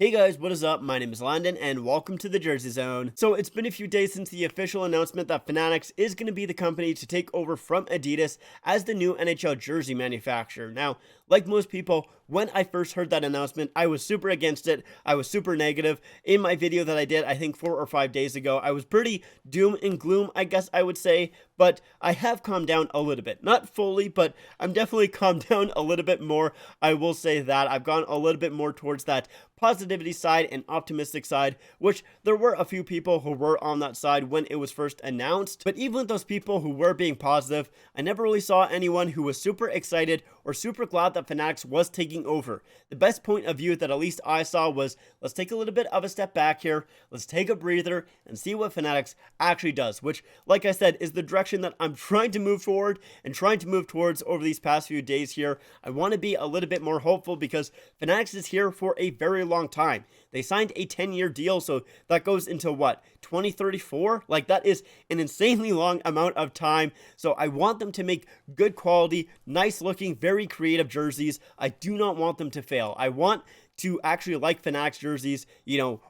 Hey guys, what is up? My name is Landon and welcome to the Jersey Zone. So it's been a few days since the official announcement that Fanatics is going to be the company to take over from Adidas as the new NHL jersey manufacturer. Now, like most people, when I first heard that announcement, I was super against it. I was super negative. In my video that I did, I think 4 or 5 days ago, I was pretty doom and gloom, I guess I would say, but I have calmed down a little bit. Not fully, but I'm definitely calmed down a little bit more. I will say that I've gone a little bit more towards that positivity side and optimistic side, which there were a few people who were on that side when it was first announced. But even with those people who were being positive, I never really saw anyone who was super excited or super glad that Fanatics was taking over. The best point of view that at least I saw was, let's take a little bit of a step back here, let's take a breather and see what Fanatics actually does, which, like I said, is the direction that I'm trying to move forward and trying to move towards over these past few days here. I want to be a little bit more hopeful because Fanatics is here for a very long time. They signed a 10-year deal, so that goes into what, 2034? Like, that is an insanely long amount of time. So I want them to make good quality, nice looking, very creative jerseys. I do not want them to fail. I want to actually like Fanatics jerseys,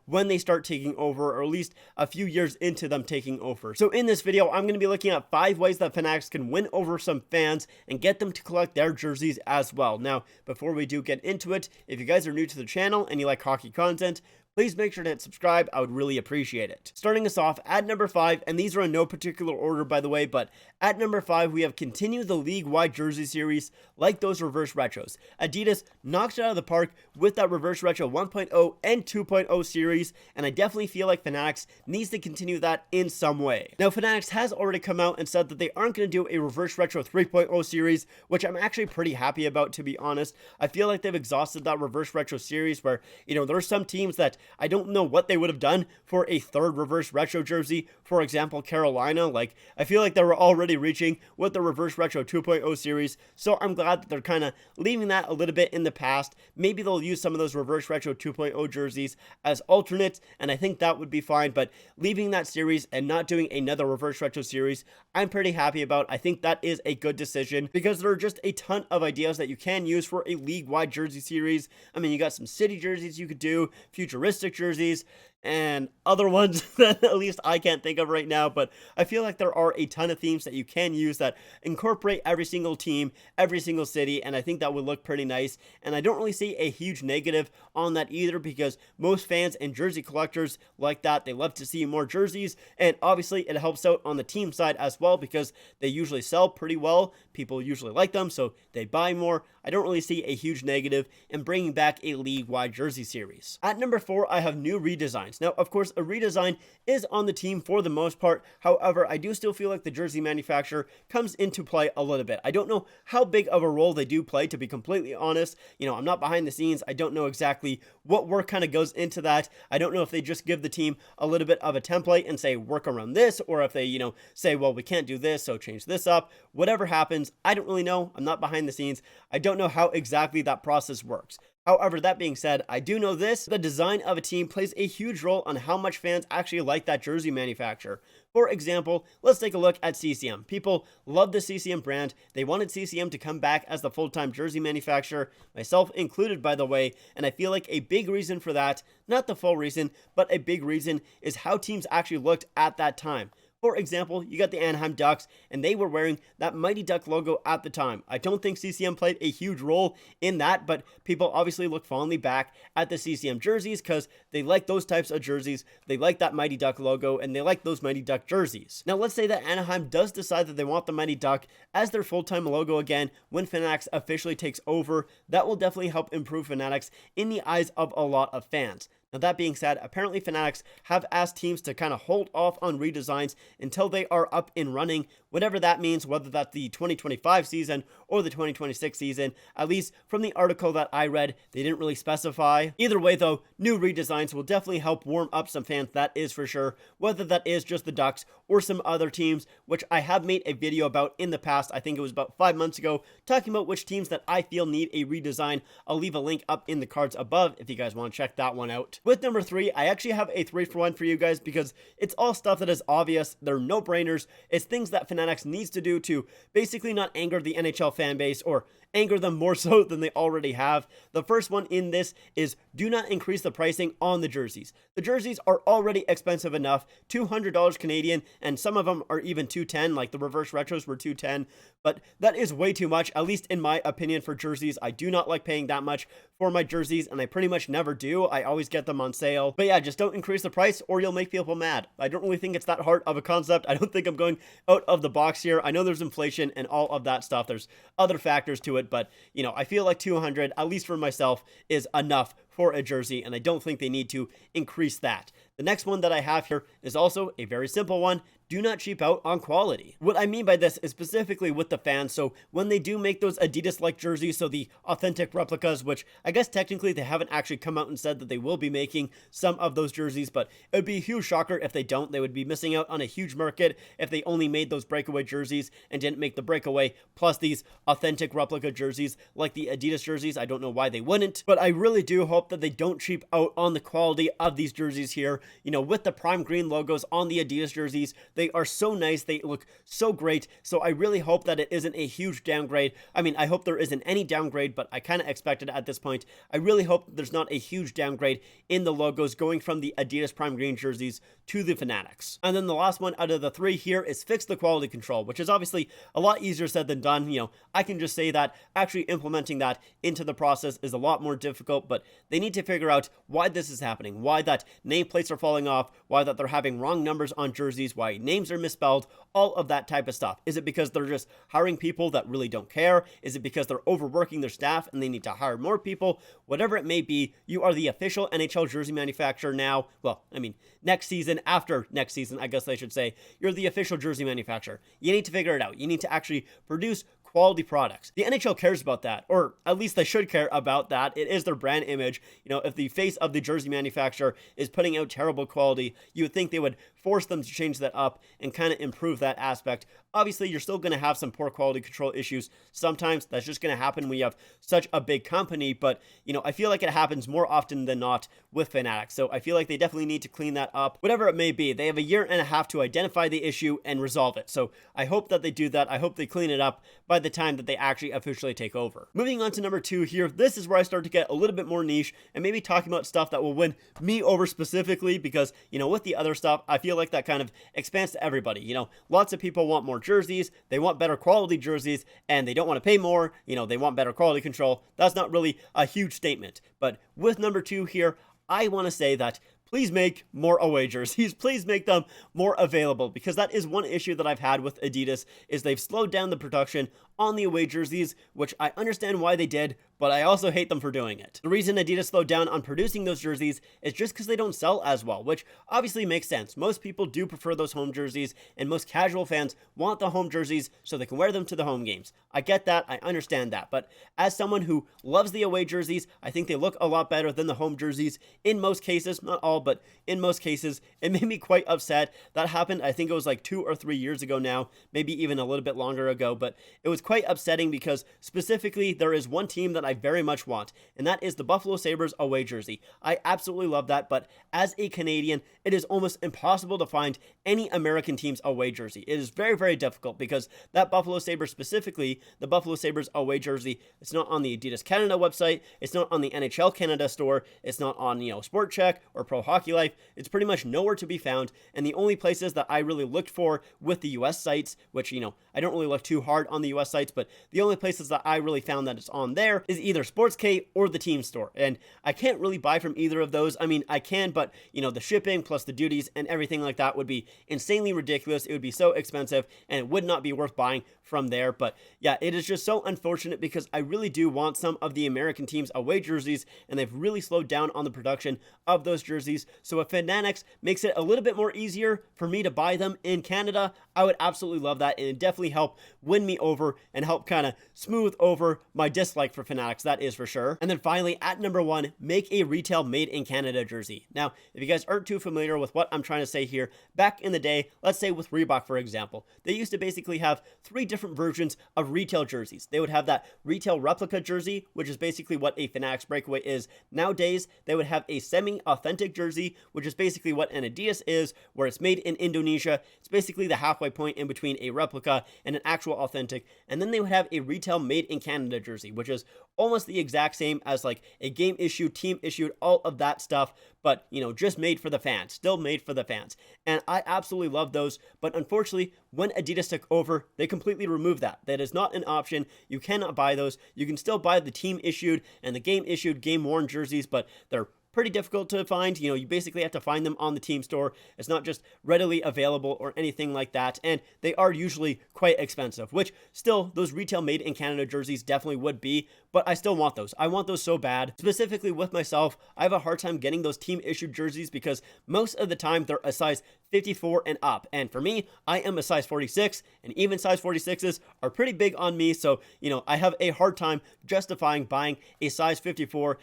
when they start taking over, or at least a few years into them taking over. So in this video, I'm going to be looking at 5 ways that Fanatics can win over some fans and get them to collect their jerseys as well. Now, before we do get into it, if you guys are new to the channel and you like hockey content, please make sure to hit subscribe. I would really appreciate it. Starting us off at number 5, and these are in no particular order, by the way, but at number 5, we have continued the league-wide jersey series like those reverse retros. Adidas knocked it out of the park with that reverse retro 1.0 and 2.0 series, and I definitely feel like Fanatics needs to continue that in some way. Now, Fanatics has already come out and said that they aren't going to do a reverse retro 3.0 series, which I'm actually pretty happy about, to be honest. I feel like they've exhausted that reverse retro series where, there are some teams that I don't know what they would have done for a third reverse retro jersey. For example, Carolina, I feel like they were already reaching with the reverse retro 2.0 series. So I'm glad that they're kind of leaving that a little bit in the past. Maybe they'll use some of those reverse retro 2.0 jerseys as alternates, and I think that would be fine. But leaving that series and not doing another reverse retro series, I'm pretty happy about. I think that is a good decision because there are just a ton of ideas that you can use for a league-wide jersey series. I mean, you got some city jerseys you could do, futuristic jerseys, and other ones that at least I can't think of right now, but I feel like there are a ton of themes that you can use that incorporate every single team, every single city, and I think that would look pretty nice. And I don't really see a huge negative on that either because most fans and jersey collectors like that. They love to see more jerseys, and obviously it helps out on the team side as well because they usually sell pretty well. People usually like them, so they buy more. I don't really see a huge negative in bringing back a league-wide jersey series. At number 4, I have new redesigns. Now, of course, a redesign is on the team for the most part. However, I do still feel like the jersey manufacturer comes into play a little bit. I don't know how big of a role they do play, to be completely honest. I'm not behind the scenes. I don't know exactly what work kind of goes into that. I don't know if they just give the team a little bit of a template and say, work around this, or if they, say, well, we can't do this, so change this up. Whatever happens, I don't really know. I'm not behind the scenes. I don't know how exactly that process works. However, that being said, I do know this: the design of a team plays a huge role on how much fans actually like that jersey manufacturer. For example, let's take a look at CCM. People love the CCM brand. They wanted CCM to come back as the full-time jersey manufacturer, myself included, by the way, and I feel like a big reason for that, not the full reason, but a big reason is how teams actually looked at that time. For example, you got the Anaheim Ducks, and they were wearing that Mighty Duck logo at the time. I don't think CCM played a huge role in that, but people obviously look fondly back at the CCM jerseys because they like those types of jerseys, they like that Mighty Duck logo, and they like those Mighty Duck jerseys. Now, let's say that Anaheim does decide that they want the Mighty Duck as their full-time logo again when Fanatics officially takes over. That will definitely help improve Fanatics in the eyes of a lot of fans. Now, that being said, apparently Fanatics have asked teams to kind of hold off on redesigns until they are up and running, whatever that means, whether that's the 2025 season or the 2026 season. At least from the article that I read, they didn't really specify. Either way, though, new redesigns will definitely help warm up some fans, that is for sure, whether that is just the Ducks or some other teams, which I have made a video about in the past. I think it was about 5 months ago, talking about which teams that I feel need a redesign. I'll leave a link up in the cards above if you guys want to check that one out. With number 3, I actually have a 3-for-1 for you guys because it's all stuff that is obvious. They're no-brainers. It's things that Fanatics needs to do to basically not anger the NHL fan base or anger them more so than they already have. The first one in this is do not increase the pricing on the jerseys. The jerseys are already expensive enough, $200 Canadian, and some of them are even $210, like the reverse retros were $210, but that is way too much, at least in my opinion, for jerseys. I do not like paying that much for my jerseys, and I pretty much never do. I always get them on sale. But yeah, just don't increase the price or you'll make people mad. I don't really think it's that hard of a concept. I don't think I'm going out of the box here. I know there's inflation and all of that stuff. There's other factors to it, but you know, I feel like 200, at least for myself, is enough for a jersey, and I don't think they need to increase that. The next one that I have here is also a very simple one. Do not cheap out on quality. What I mean by this is specifically with the fans. So when they do make those Adidas-like jerseys, so the authentic replicas, which I guess technically they haven't actually come out and said that they will be making some of those jerseys, but it would be a huge shocker if they don't. They would be missing out on a huge market if they only made those breakaway jerseys and didn't make the breakaway plus these authentic replica jerseys like the Adidas jerseys. I don't know why they wouldn't, but I really do hope that they don't cheap out on the quality of these jerseys here. You know, with the prime green logos on the Adidas jerseys, they are so nice. They look so great. So I really hope that it isn't a huge downgrade. I mean, I hope there isn't any downgrade, but I kind of expect it at this point. I really hope there's not a huge downgrade in the logos going from the Adidas prime green jerseys to the Fanatics. And then the last one out of the three here is fix the quality control, which is obviously a lot easier said than done. You know, I can just say that. Actually implementing that into the process is a lot more difficult, but they need to figure out why this is happening, why that nameplates are falling off, why that they're having wrong numbers on jerseys, why names are misspelled, all of that type of stuff. Is it because they're just hiring people that really don't care? Is it because they're overworking their staff and they need to hire more people? Whatever it may be, you are the official NHL jersey manufacturer now. Well, I mean, next season, after next season, I guess I should say, you're the official jersey manufacturer. You need to figure it out. You need to actually produce quality products. The NHL cares about that, or at least they should care about that. It is their brand image. You know, if the face of the jersey manufacturer is putting out terrible quality, you would think they would force them to change that up and kind of improve that aspect. Obviously, you're still going to have some poor quality control issues. Sometimes that's just going to happen when you have such a big company, but you know, I feel like it happens more often than not with Fanatics. So I feel like they definitely need to clean that up. Whatever it may be, they have a year and a half to identify the issue and resolve it. So I hope that they do that. I hope they clean it up by the time that they actually officially take over. Moving on to number 2 here, this is where I start to get a little bit more niche and maybe talking about stuff that will win me over specifically, because you know, with the other stuff, I feel like that kind of expands to everybody. You know, lots of people want more jerseys, they want better quality jerseys, and they don't want to pay more. You know, they want better quality control. That's not really a huge statement, but with number 2 here, I want to say that please make more away jerseys. Please make them more available, because that is one issue that I've had with Adidas, is they've slowed down the production on the away jerseys, which I understand why they did, but I also hate them for doing it. The reason Adidas slowed down on producing those jerseys is just because they don't sell as well, which obviously makes sense. Most people do prefer those home jerseys, and most casual fans want the home jerseys so they can wear them to the home games. I get that, I understand that, but as someone who loves the away jerseys, I think they look a lot better than the home jerseys in most cases, not all, but in most cases. It made me quite upset. That happened, I think it was like 2 or 3 years ago now, maybe even a little bit longer ago, but it was quite upsetting because specifically there is one team that I very much want, and that is the Buffalo Sabres away jersey. I absolutely love that, but as a Canadian, it is almost impossible to find any American team's away jersey. It is very, very difficult because that Buffalo Sabres specifically, the Buffalo Sabres away jersey, it's not on the Adidas Canada website, it's not on the NHL Canada store, it's not on, you know, Sport Check or Pro Hockey Life. It's pretty much nowhere to be found, and the only places that I really looked for with the US sites, which, you know, I don't really look too hard on the US sites, but the only places that I really found that it's on there is either SportsK or the team store, and I can't really buy from either of those. I mean, I can, but you know, the shipping plus the duties and everything like that would be insanely ridiculous. It would be so expensive, and it would not be worth buying from there. But yeah, it is just so unfortunate because I really do want some of the American teams away jerseys, and they've really slowed down on the production of those jerseys. So if Fanatics makes it a little bit more easier for me to buy them in Canada, I would absolutely love that, and it definitely help win me over and help kind of smooth over my dislike for Fanatics, that is for sure. And then finally, at number 1, make a retail made in Canada jersey. Now, if you guys aren't too familiar with what I'm trying to say here, back in the day, let's say with Reebok, for example, they used to basically have 3 different versions of retail jerseys. They would have that retail replica jersey, which is basically what a Fanatics breakaway is nowadays. They would have a semi-authentic jersey, which is basically what an Adidas is, where it's made in Indonesia. It's basically the halfway point in between a replica and an actual authentic. and then they would have a retail made in Canada jersey, which is almost the exact same as like a game issued, team issued, all of that stuff, but just made for the fans, still made for the fans. And I absolutely love those, but unfortunately, when Adidas took over, they completely removed that. That is not an option. You cannot buy those. You can still buy the team issued and the game issued, game worn jerseys, but they're pretty difficult to find. You basically have to find them on the team store. It's not just readily available or anything like that, and they are usually quite expensive, which still, those retail made in Canada jerseys definitely would be, but I still want those. I want those so bad. Specifically with myself, I have a hard time getting those team issued jerseys because most of the time they're a size 54 and up, and for me, I am a size 46, and even size 46s are pretty big on me, so I have a hard time justifying buying a size 54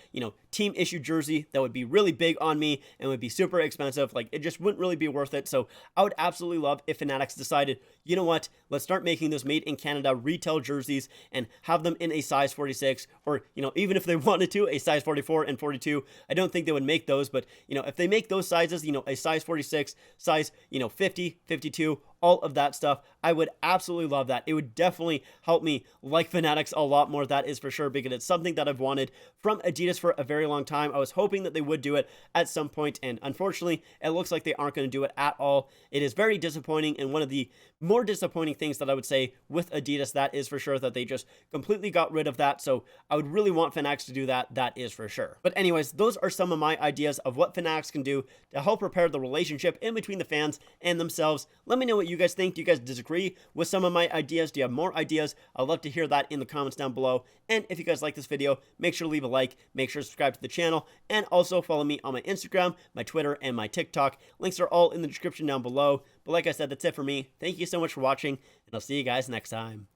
team issued jersey that would be really big on me and would be super expensive. Like, it just wouldn't really be worth it. So I would absolutely love if Fanatics decided, you know what, let's start making those made in Canada retail jerseys and have them in a size 46, or even if they wanted to, a size 44 and 42. I don't think they would make those, but if they make those sizes, a size 46, size 50, 52, all of that stuff, I would absolutely love that. It would definitely help me like Fanatics a lot more, that is for sure, because it's something that I've wanted from Adidas for a very long time. I was hoping that they would do it at some point, and unfortunately, it looks like they aren't going to do it at all. It is very disappointing, and one of the more disappointing things that I would say with Adidas, that is for sure, that they just completely got rid of that. So I would really want Fanatics to do that, that is for sure. But anyways, those are some of my ideas of what Fanatics can do to help repair the relationship in between the fans and themselves. Let me know what you guys think. Do you guys disagree with some of my ideas? Do you have more ideas? I'd love to hear that in the comments down below. And if you guys like this video, make sure to leave a like, make sure to subscribe to the channel, and also follow me on my Instagram, my Twitter, and my TikTok. Links are all in the description down below. But like I said, that's it for me. Thank you so much for watching, and I'll see you guys next time.